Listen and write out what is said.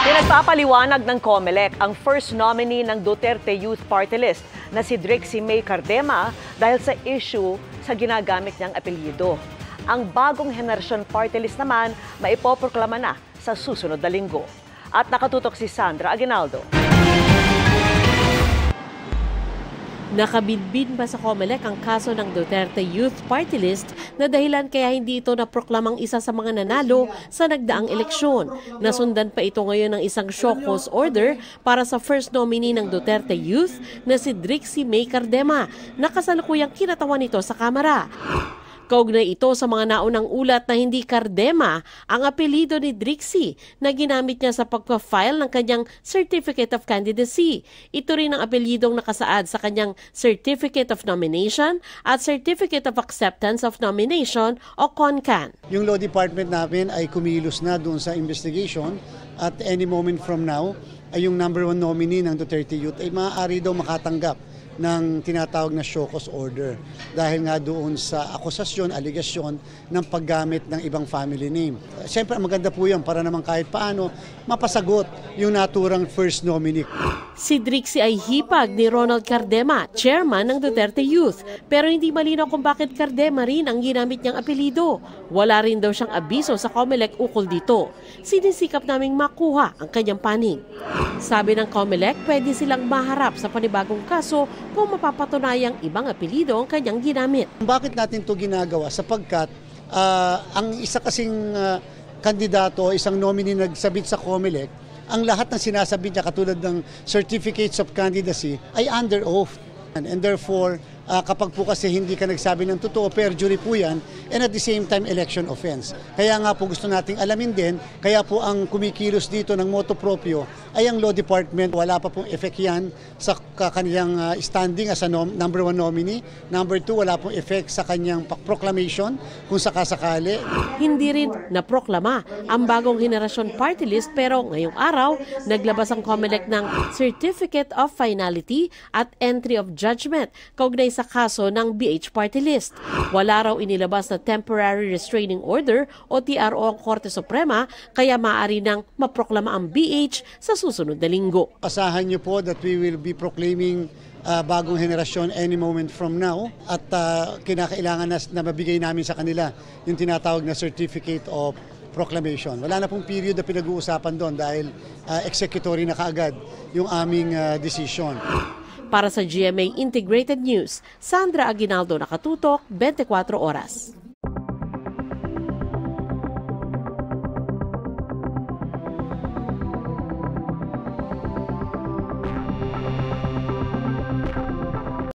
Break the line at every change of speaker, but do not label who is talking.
Pinagpapaliwanag ng COMELEC ang first nominee ng Duterte Youth Party List na si Drixie May Cardema dahil sa issue sa ginagamit niyang apelyido. Ang bagong henerasyon party list naman maipoproklama na sa susunod na linggo. At nakatutok si Sandra Aguinaldo.
Nakabidbid ba sa COMELEC ang kaso ng Duterte Youth Party List na dahilan kaya hindi ito naproklamang isa sa mga nanalo sa nagdaang eleksyon? Nasundan pa ito ngayon ng isang show cause order para sa first nominee ng Duterte Youth na si Drixie May Cardema na kasalukuyang kinatawan nito sa Kamara. Kaugnay ito sa mga naunang ulat na hindi Cardema ang apelido ni Drixie na ginamit niya sa pagpa-file ng kanyang Certificate of Candidacy. Ito rin ang apelidong nakasaad sa kanyang Certificate of Nomination at Certificate of Acceptance of Nomination o CONCAN.
Yung Law Department namin ay kumilos na doon sa investigation at any moment from now ay yung #1 nominee ng Duterte Youth ay maaari daw makatanggap ng tinatawag na show cause order dahil nga doon sa akusasyon, aligasyon ng paggamit ng ibang family name. Siyempre, maganda po yan para naman kahit paano mapasagot yung naturang first nominee.
Si Drixie ay hipag ni Ronald Cardema, chairman ng Duterte Youth. Pero hindi malinaw kung bakit Cardema rin ang ginamit niyang apelido. Wala rin daw siyang abiso sa COMELEC ukol dito. Sinisikap naming makuha ang kanyang panig. Sabi ng COMELEC, pwede silang maharap sa panibagong kaso kung mapapatunayang ibang apelido ang kanyang ginamit.
Bakit natin ito ginagawa? Sapagkat ang isa kasing kandidato, isang nominee nagsabit sa COMELEC, ang lahat ng sinasabit niya katulad ng Certificates of Candidacy ay under oath. And therefore, kapag po kasi hindi ka nagsabi ng totoo, perjury po yan, and at the same time, election offense. Kaya nga po gusto nating alamin din, kaya po ang kumikilos dito ng motu proprio ay ang Law Department. Wala pa pong effect yan sa kanyang standing as a #1 nominee. #2, wala pong effect sa kanyang proclamation kung sakasakali.
Hindi rin naproklama ang bagong henerasyon party list pero ngayong araw, naglabas ang COMELEC ng Certificate of Finality at Entry of Judgment kaugnay sa kaso ng BH Party List. Wala raw inilabas na Temporary Restraining Order o TRO ang Korte Suprema kaya maaari nang maproklama ang BH sa susunod na linggo.
Asahan niyo po that we will be proclaiming bagong henerasyon any moment from now at kinakailangan na mabigay namin sa kanila yung tinatawag na Certificate of Proclamation. Wala na pong period na pinag-uusapan doon dahil executory na kaagad yung aming decision.
Para sa GMA Integrated News, Sandra Aguinaldo, nakatutok, 24 oras.